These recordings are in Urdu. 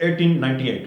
1898।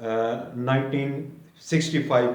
1965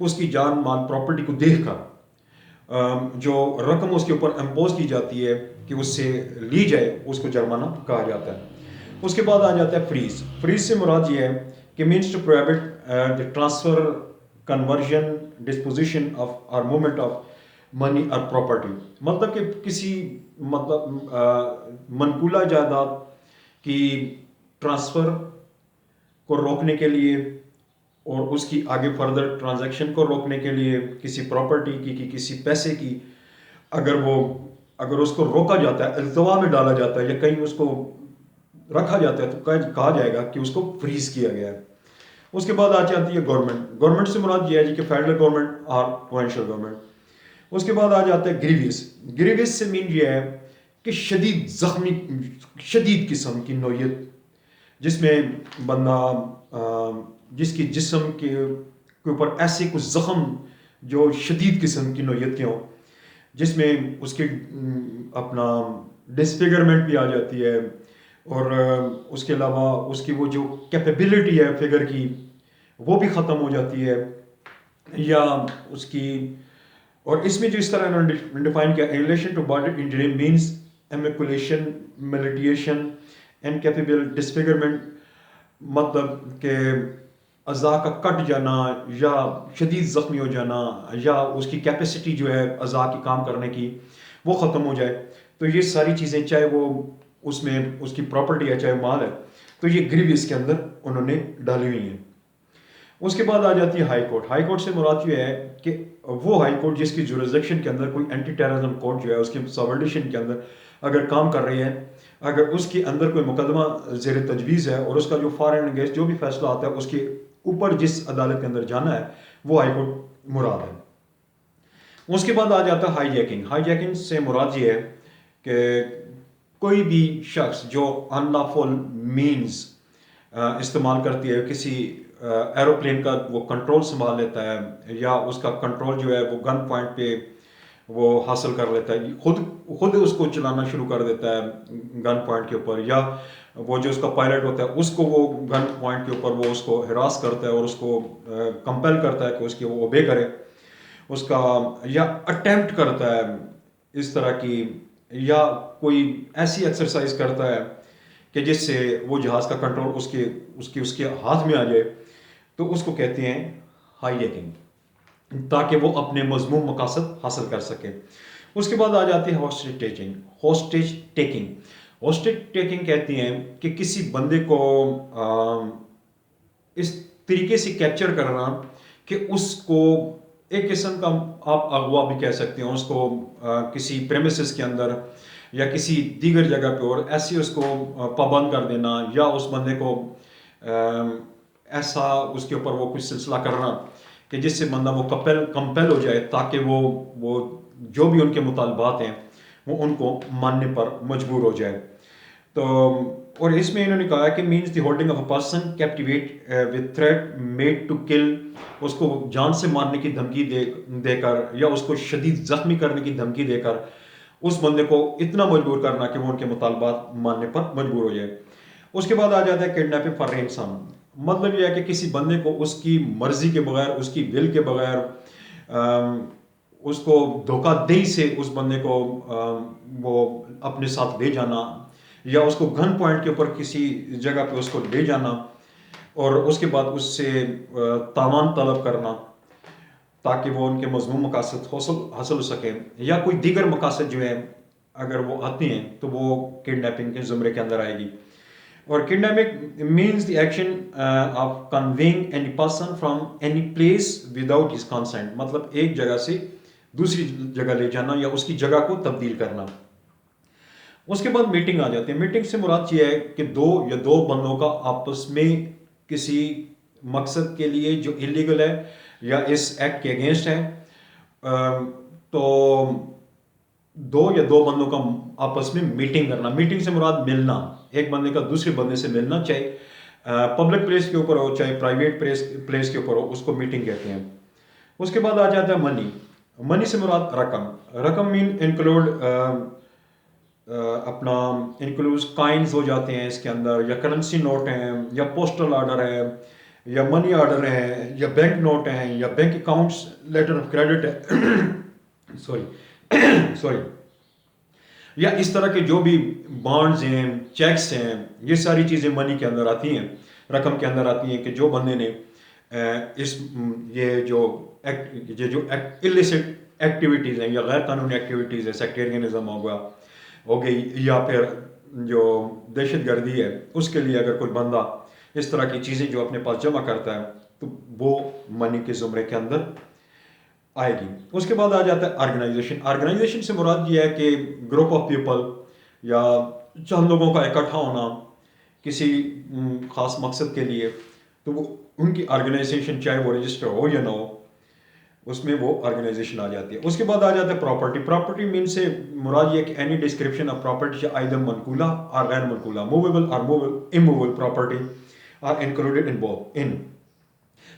اس کی جان مال پراپرٹی کو دیکھ کر جو رقم اس کے اوپر امپوز کی جاتی ہے کہ اس سے لی جائے اس کو جرمانہ کہا جاتا ہے. اس کے بعد آ جاتا ہے فریز. فریز سے مراد یہ ہے کہ means to prohibit the transfer conversion disposition of اور موومنٹ آف منی اور پراپرٹی. مطلب کہ کسی منقولہ جائیداد کی ٹرانسفر کو روکنے کے لیے اور اس کی آگے فردر ٹرانزیکشن کو روکنے کے لیے کسی پراپرٹی کی کسی پیسے کی اگر اس کو روکا جاتا ہے, التوا میں ڈالا جاتا ہے یا کہیں اس کو رکھا جاتا ہے تو کہا جائے گا کہ اس کو فریز کیا گیا ہے. اس کے بعد آ جاتی ہے گورنمنٹ. گورنمنٹ سے مراد یہ ہے جی کہ فیڈرل گورنمنٹ اور پروونشل گورنمنٹ. اس کے بعد آ جاتا ہے گریویس. گریویس سے مین یہ ہے کہ شدید زخمی, شدید قسم کی نوعیت جس میں بندہ جس کی جسم کے اوپر ایسے کچھ زخم جو شدید قسم کی نوعیت کے ہوں, جس میں اس کے اپنا ڈسفیگرمنٹ بھی آ جاتی ہے اور اس کے علاوہ اس کی وہ جو کیپیبلٹی ہے فگر کی وہ بھی ختم ہو جاتی ہے, یا اس کی. اور اس میں جو اس طرح انہوں نے ڈیفائن کیا, relation to body injury means emasculation mutilation incapable disfigurement, مطلب کہ اعضاء کا کٹ جانا یا شدید زخمی ہو جانا یا اس کی کیپیسٹی جو ہے اعضاء کی کام کرنے کی وہ ختم ہو جائے. تو یہ ساری چیزیں چاہے وہ اس میں اس کی پراپرٹی ہے چاہے مال ہے, تو یہ گریویس کے اندر انہوں نے ڈالی ہوئی ہیں. اس کے بعد آ جاتی ہے ہائی کورٹ. ہائی کورٹ سے مراد یہ ہے کہ وہ ہائی کورٹ جس کی جورسڈکشن کے اندر کوئی اینٹی ٹیررزم کورٹ جو ہے اس کی سبورڈیشن کے اندر اگر کام کر رہی ہے, اگر اس کے اندر کوئی مقدمہ زیر تجویز ہے اور اس کا جو فارن انگیز جو بھی فیصلہ آتا ہے اس کے اوپر جس عدالت کے اندر جانا ہے وہ ہائی کورٹ مراد ہے. اس کے بعد آ جاتا ہے ہائی جیکنگ. ہائی جیکنگ سے مراد یہ ہے کہ کوئی بھی شخص جو ان لافل مینز استعمال کرتی ہے, کسی ایروپلین کا وہ کنٹرول سنبھال لیتا ہے یا اس کا کنٹرول جو ہے وہ گن پوائنٹ پہ وہ حاصل کر لیتا ہے, خود اس کو چلانا شروع کر دیتا ہے گن پوائنٹ کے اوپر, یا وہ جو اس کا پائلٹ ہوتا ہے اس کو وہ گن پوائنٹ کے اوپر وہ اس کو ہراس کرتا ہے اور اس کو کمپیل کرتا ہے کہ اس کی وہ اوبے کرے اس کا, یا اٹیمپٹ کرتا ہے اس طرح کی, یا کوئی ایسی ایکسرسائز کرتا ہے کہ جس سے وہ جہاز کا کنٹرول اس کے ہاتھ میں آ جائے, تو اس کو کہتے ہیں ہائی جیکنگ, تاکہ وہ اپنے مذموم مقاصد حاصل کر سکے. اس کے بعد آ جاتی ہے hostage taking. Hostage taking hostage taking کہتی ہیں کہ کسی بندے کو اس طریقے سے کیپچر کرنا کہ اس کو ایک قسم کا آپ اغوا بھی کہہ سکتے ہیں, اس کو کسی پریمیسز کے اندر یا کسی دیگر جگہ پہ اور ایسے اس کو پابند کر دینا, یا اس بندے کو ایسا اس کے اوپر وہ کچھ سلسلہ کرنا کہ جس سے بندہ وہ کمپیل ہو جائے تاکہ وہ جو بھی ان کے مطالبات ہیں وہ ان کو ماننے پر مجبور ہو جائے. تو اور اس میں انہوں نے کہا کہ means the holding of a person captive with threat made to kill, اس کو جان سے مارنے کی دھمکی دے کر یا اس کو شدید زخمی کرنے کی دھمکی دے کر اس بندے کو اتنا مجبور کرنا کہ وہ ان کے مطالبات ماننے پر مجبور ہو جائے. اس کے بعد آ جاتا ہے کڈنیپنگ فار رینسم. مطلب یہ ہے کہ کسی بندے کو اس کی مرضی کے بغیر, اس کی ول کے بغیر, اس کو دھوکہ دہی سے اس بندے کو وہ اپنے ساتھ لے جانا, یا اس کو گن پوائنٹ کے اوپر کسی جگہ پہ اس کو لے جانا اور اس کے بعد اس سے تاوان طلب کرنا تاکہ وہ ان کے مذموم مقاصد حاصل ہو سکیں, یا کوئی دیگر مقاصد جو ہیں اگر وہ آتی ہیں تو وہ کڈنیپنگ کے زمرے کے اندر آئے گی. اور kidnapping means the action of conveying any person from any place without his consent, مطلب ایک جگہ سے دوسری جگہ لے جانا یا اس کی جگہ کو تبدیل کرنا. اس کے بعد میٹنگ آ جاتی ہے. میٹنگ سے مراد یہ ہے کہ دو بندوں کا آپس میں کسی مقصد کے لیے جو انلیگل ہے یا اس ایکٹ کے اگینسٹ ہے, تو دو بندوں کا آپس میں میٹنگ کرنا. میٹنگ سے مراد ملنا, ایک بندے کا دوسرے بندے سے ملنا, چاہے پبلک پلیس کے اوپر ہو چاہے پرائیویٹ پلیس کے اوپر ہو, اس کو میٹنگ کہتے ہیں. اس کے بعد آ جاتا ہے منی. منی سے مراد رقم. رقم مین انکلوڈ اپنا انکلوز کائنز ہو جاتے ہیں اس کے اندر, یا کرنسی نوٹ ہیں, یا پوسٹل آرڈر ہے, یا منی آرڈر ہیں یا بینک نوٹ ہیں یا bank accounts letter of credit ہے سوری یا اس طرح کے جو بھی بانڈز ہیں چیکس ہیں، یہ ساری چیزیں منی کے اندر آتی ہیں، رقم کے اندر آتی ہیں کہ جو بندے نے اس یہ جو illicit ایکٹیویٹیز ہیں یا غیر قانونی ایکٹیویٹیز ہیں، سیکٹیرینزم ہو گئی یا پھر جو دہشت گردی ہے، اس کے لیے اگر کوئی بندہ اس طرح کی چیزیں جو اپنے پاس جمع کرتا ہے تو وہ منی کے زمرے کے اندر آئے گی۔ اس کے بعد آ جاتا ہے آرگنائزیشن۔ آرگنائزیشن سے مراد یہ ہے کہ گروپ آف پیپل یا چند لوگوں کا اکٹھا ہونا کسی خاص مقصد کے لیے، تو وہ ان کی آرگنائزیشن، چاہے وہ رجسٹر ہو یا نہ ہو، اس میں وہ آرگنائزیشن آ جاتی ہے۔ اس کے بعد آ جاتا ہے پراپرٹی۔ پراپرٹی مین سے مراد یہ ہے کہ any description of property either منقولہ اور غیر منقولہ، موویبل اور immovable property are included in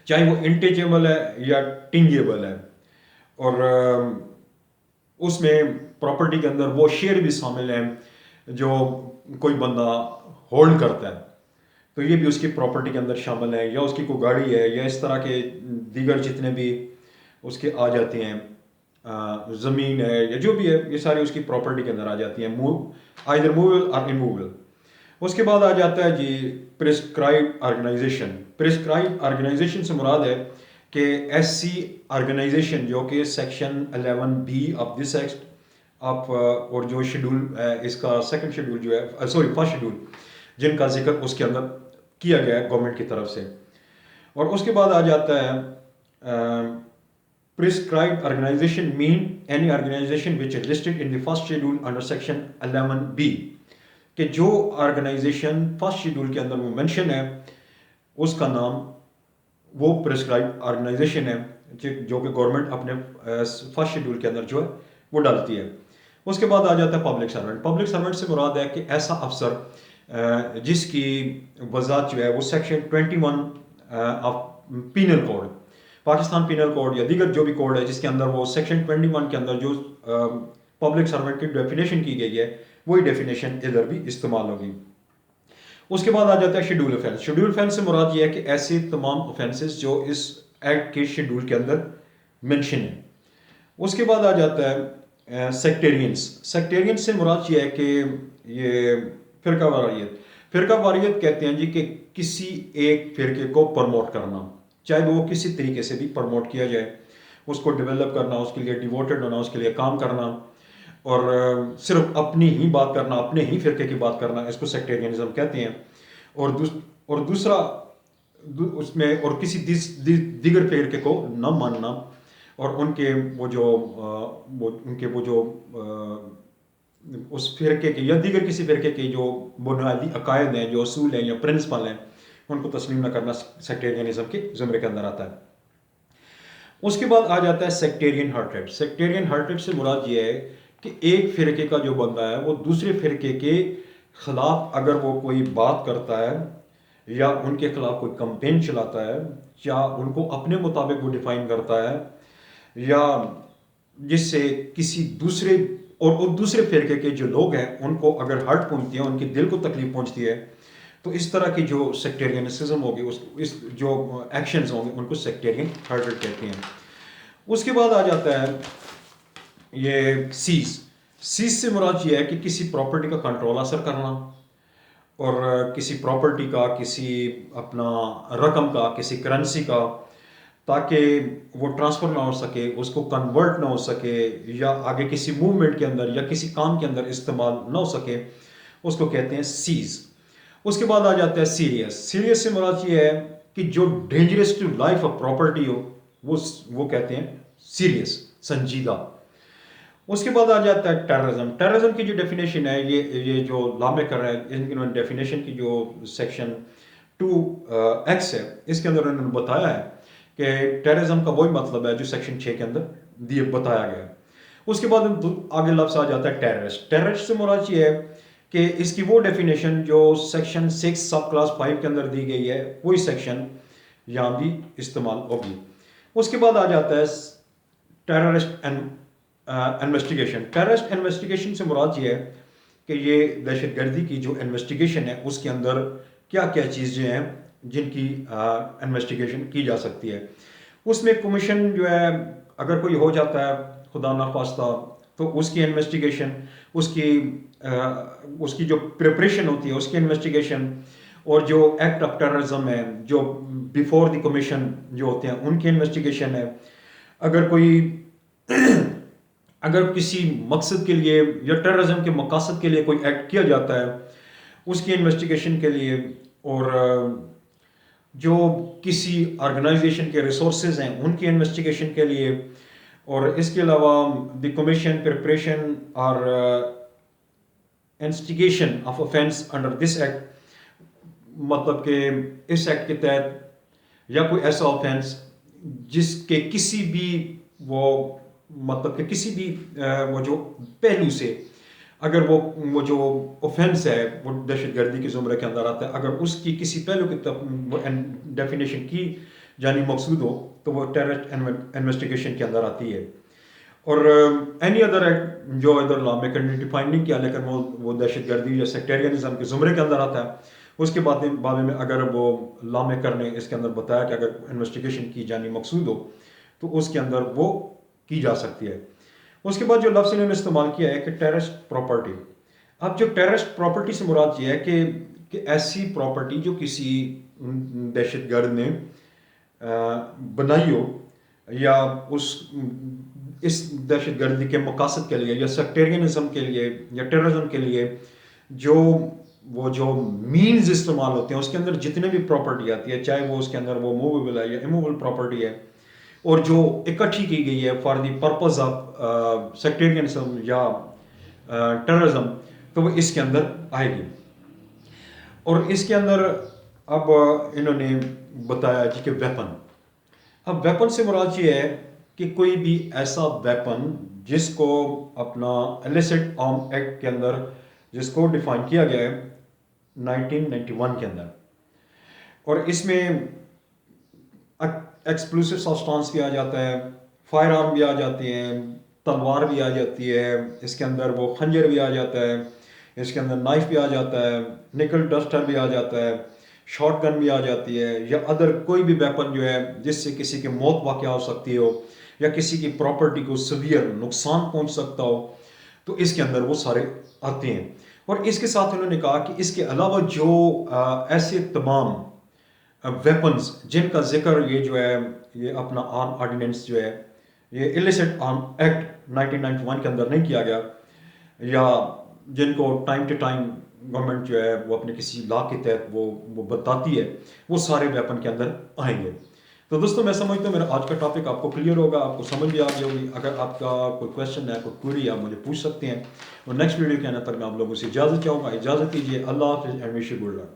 چاہے وہ انٹیجیبل ہے یا ٹنجیبل ہے، اور اس میں پراپرٹی کے اندر وہ شیئر بھی شامل ہیں جو کوئی بندہ ہولڈ کرتا ہے، تو یہ بھی اس کی پراپرٹی کے اندر شامل ہے، یا اس کی کوئی گاڑی ہے یا اس طرح کے دیگر جتنے بھی اس کے آ جاتے ہیں، زمین ہے یا جو بھی ہے، یہ ساری اس کی پراپرٹی کے اندر آ جاتی ہیں، آئیدر موویبل اور اموویبل۔ اس کے بعد آ جاتا ہے جی پرسکرائب آرگنائزیشن۔ پرسکرائب آرگنائزیشن سے مراد ہے کہ ایسی آرگنائزیشن جو کہ section 11B of this act آپ اور جو شیڈول اس کا سیکنڈ شیڈول جو ہے فرسٹ شیڈول جن کا ذکر اس کے اندر کیا گیا ہے گورنمنٹ کی طرف سے۔ اور اس کے بعد آ جاتا ہے prescribed organization mean any organization which is listed in the first schedule under section 11B، کہ جو آرگنائزیشن فرسٹ شیڈول کے اندر وہ مینشن ہے اس کا نام وہ پرسکرائب آرگنائزیشن ہے جو کہ گورنمنٹ اپنے فرسٹ شیڈول کے اندر جو ہے وہ ڈالتی ہے۔ اس کے بعد آ جاتا ہے پبلک سرونٹ۔ پبلک سرونٹ سے مراد ہے کہ ایسا افسر جس کی وضاحت جو ہے وہ section 21 of penal code, Pakistan penal code یا دیگر جو بھی کوڈ ہے جس کے اندر وہ سیکشن 21 کے اندر جو پبلک سرونٹ کی ڈیفینیشن کی گئی ہے وہی ڈیفینیشن ادھر بھی استعمال ہوگی۔ اس کے بعد آ جاتا ہے شیڈول آفینس۔ شیڈول آفینس سے مراد یہ ہے کہ ایسے تمام آفینسز جو اس ایکٹ کے شیڈول کے اندر مینشن ہیں۔ اس کے بعد آ جاتا ہے سیکٹیرینس۔ سیکٹیرینس سے مراد یہ ہے کہ یہ فرقہ واریت۔ فرقہ واریت کہتے ہیں جی کہ کسی ایک فرقے کو پروموٹ کرنا، چاہے وہ کسی طریقے سے بھی پروموٹ کیا جائے، اس کو ڈیولپ کرنا، اس کے لیے ڈیووٹڈ ہونا، اس کے لیے کام کرنا، اور صرف اپنی ہی بات کرنا، اپنے ہی فرقے کی بات کرنا، اس کو سیکٹیرینزم کہتے ہیں۔ اور دوسرا اس میں اور کسی دیگر فرقے کو نہ ماننا، اور ان کے وہ جو اس فرقے کے یا دیگر کسی فرقے کے جو بنیادی عقائد ہیں، جو اصول ہیں یا پرنسپل ہیں، ان کو تسلیم نہ کرنا سیکٹیرینزم کے زمرے کے اندر آتا ہے۔ اس کے بعد آ جاتا ہے سیکٹیرین ہارٹریٹ۔ سیکٹیرین ہارٹریٹ سے مراد یہ ہے کہ ایک فرقے کا جو بندہ ہے وہ دوسرے فرقے کے خلاف اگر وہ کوئی بات کرتا ہے یا ان کے خلاف کوئی کمپین چلاتا ہے یا ان کو اپنے مطابق وہ ڈیفائن کرتا ہے، یا جس سے کسی دوسرے فرقے کے جو لوگ ہیں ان کو اگر ہرٹ پہنچتی ہے، ان کے دل کو تکلیف پہنچتی ہے، تو اس طرح کی جو سیکٹیرینسزم ہوگی، اس جو ایکشنز ہوں گے ان کو سیکٹیرین ہارٹریٹ کہتے ہیں۔ اس کے بعد آ جاتا ہے یہ سیز۔ سیز سے مراد یہ ہے کہ کسی پراپرٹی کا کنٹرول حاصل کرنا، اور کسی پراپرٹی کا، کسی اپنا رقم کا، کسی کرنسی کا، تاکہ وہ ٹرانسفر نہ ہو سکے، اس کو کنورٹ نہ ہو سکے، یا آگے کسی موومنٹ کے اندر یا کسی کام کے اندر استعمال نہ ہو سکے، اس کو کہتے ہیں سیز۔ اس کے بعد آ جاتا ہے سیریس۔ سیریس سے مراد یہ ہے کہ جو dangerous to life of property ہو وہ کہتے ہیں سیریس، سنجیدہ۔ اس کے بعد آ جاتا ہے ٹیررزم۔ ٹیررزم کی جو ڈیفینیشن ہے، یہ جو لا میکر ہے انہوں نے ڈیفینیشن کی جو سیکشن 2X ہے اس کے اندر انہوں نے بتایا ہے کہ ٹیررزم کا وہی مطلب ہے جو سیکشن 6 کے اندر بتایا گیا ہے۔ اس کے بعد آگے لفظ آ جاتا ہے ٹیررسٹ۔ ٹیررسٹ سے مراد یہ ہے کہ اس کی وہ ڈیفینیشن جو سیکشن 6 سب کلاس 5 کے اندر دی گئی ہے وہی سیکشن یہاں بھی استعمال ہوگی۔ اس کے بعد آ جاتا ہے ٹیررسٹ انویسٹیگیشن۔ ٹیررسٹ انویسٹیگیشن سے مراد یہ ہے کہ یہ دہشت گردی کی جو انویسٹیگیشن ہے اس کے اندر کیا کیا چیزیں ہیں جن کی انویسٹیگیشن کی جا سکتی ہے. اس میں کمیشن جو ہے اگر کوئی ہو جاتا ہے خدا نخواستہ تو اس کی انویسٹیگیشن، اس کی جو پریپریشن ہوتی ہے اس کی انویسٹیگیشن، اور جو ایکٹ آف ٹیررزم ہے جو بیفور دی کمیشن جو ہوتے ہیں ان کی انویسٹیگیشن ہے. اگر کسی مقصد کے لیے یا ٹیررزم کے مقاصد کے لیے کوئی ایکٹ کیا جاتا ہے اس کی انویسٹیگیشن کے لیے، اور جو کسی آرگنائزیشن کے ریسورسز ہیں ان کی انویسٹیگیشن کے لیے، اور اس کے علاوہ دی کمیشن پریپریشن اور instigation of offense under this act, مطلب کہ اس ایکٹ کے تحت یا کوئی ایسا offense جس کے کسی بھی وہ جو پہلو سے اگر وہ جو اوفینس ہے وہ دہشت گردی کے زمرے کے اندر آتا ہے، اگر اس کی کسی پہلو کی وہ ڈیفینیشن کی جانی مقصود ہو تو وہ ٹیررسٹ انویسٹیگیشن کے اندر آتی ہے. اور اینی ادر ایکٹ جو ادھر لا میں ڈیفائن نہیں کیا لیکن وہ دہشت گردی یا سیکٹیرینزم کے زمرے کے اندر آتا ہے. اس کے بارے میں اگر وہ لا میکر نے اس کے اندر بتایا کہ اگر انویسٹیگیشن کی جانی مقصود ہو تو اس کے اندر وہ کی جا سکتی ہے. اس کے بعد جو لفظ انہوں نے استعمال کیا ہے کہ ٹیررسٹ پراپرٹی. اب جو ٹیررسٹ پراپرٹی سے مراد یہ ہے کہ ایسی پراپرٹی جو کسی دہشت گرد نے بنائی ہو یا اس دہشت گردی کے مقاصد کے لیے یا سیکٹیرینزم کے لیے یا ٹیررزم کے لیے جو مینز استعمال ہوتے ہیں اس کے اندر جتنے بھی پراپرٹی آتی ہے، چاہے وہ اس کے اندر وہ موویبل ہے یا اموویبل پراپرٹی ہے، اور جو اکٹھی کی گئی ہے for the purpose of sectarianism یا ٹیررزم، تو وہ اس کے اندر آئے گی. اور اس کے اندر اب انہوں نے بتایا جی کہ ویپن. اب ویپن سے مراد یہ ہے کہ کوئی بھی ایسا ویپن جس کو اپنا ایلیسٹ آرم ایکٹ کے اندر جس کو ڈیفائن کیا گیا ہے 1991 کے اندر، اور اس میں ایکسپلوسو سبسٹانس بھی آ جاتا ہے، فائر آرم بھی آ جاتی ہیں، تلوار بھی آ جاتی ہے، اس کے اندر وہ خنجر بھی آ جاتا ہے، اس کے اندر نائف بھی آ جاتا ہے، نکل ڈسٹر بھی آ جاتا ہے، شارٹ گن بھی آ جاتی ہے، یا ادر کوئی بھی ویپن جو ہے جس سے کسی کی موت واقع ہو سکتی ہو یا کسی کی پراپرٹی کو سیویئر نقصان پہنچ سکتا ہو، تو اس کے اندر وہ سارے آتے ہیں. اور اس کے ساتھ انہوں نے کہا کہ اس کے علاوہ جو ایسے تمام ویپنز جن کا ذکر یہ جو ہے یہ اپنا آرم آرڈیننس جو ہے یہ ایلیسٹ آرم ایکٹ 1991 کے اندر نہیں کیا گیا، یا جن کو ٹائم ٹو ٹائم گورنمنٹ جو ہے وہ اپنے کسی لا کے تحت وہ بتاتی ہے، وہ سارے ویپن کے اندر آئیں گے. تو دوستوں میں سمجھتا ہوں میرا آج کا ٹاپک آپ کو کلیئر ہوگا، آپ کو سمجھ بھی آ گئی ہوگی. اگر آپ کا کوئی کویشچن ہے، کوئی کوئری، آپ مجھے پوچھ سکتے ہیں. اور نیکسٹ ویڈیو کے آنے تک میں آپ لوگوں سے اجازت چاہوں گا. اجازت دیجیے. اللہ حافظ and wish you good luck.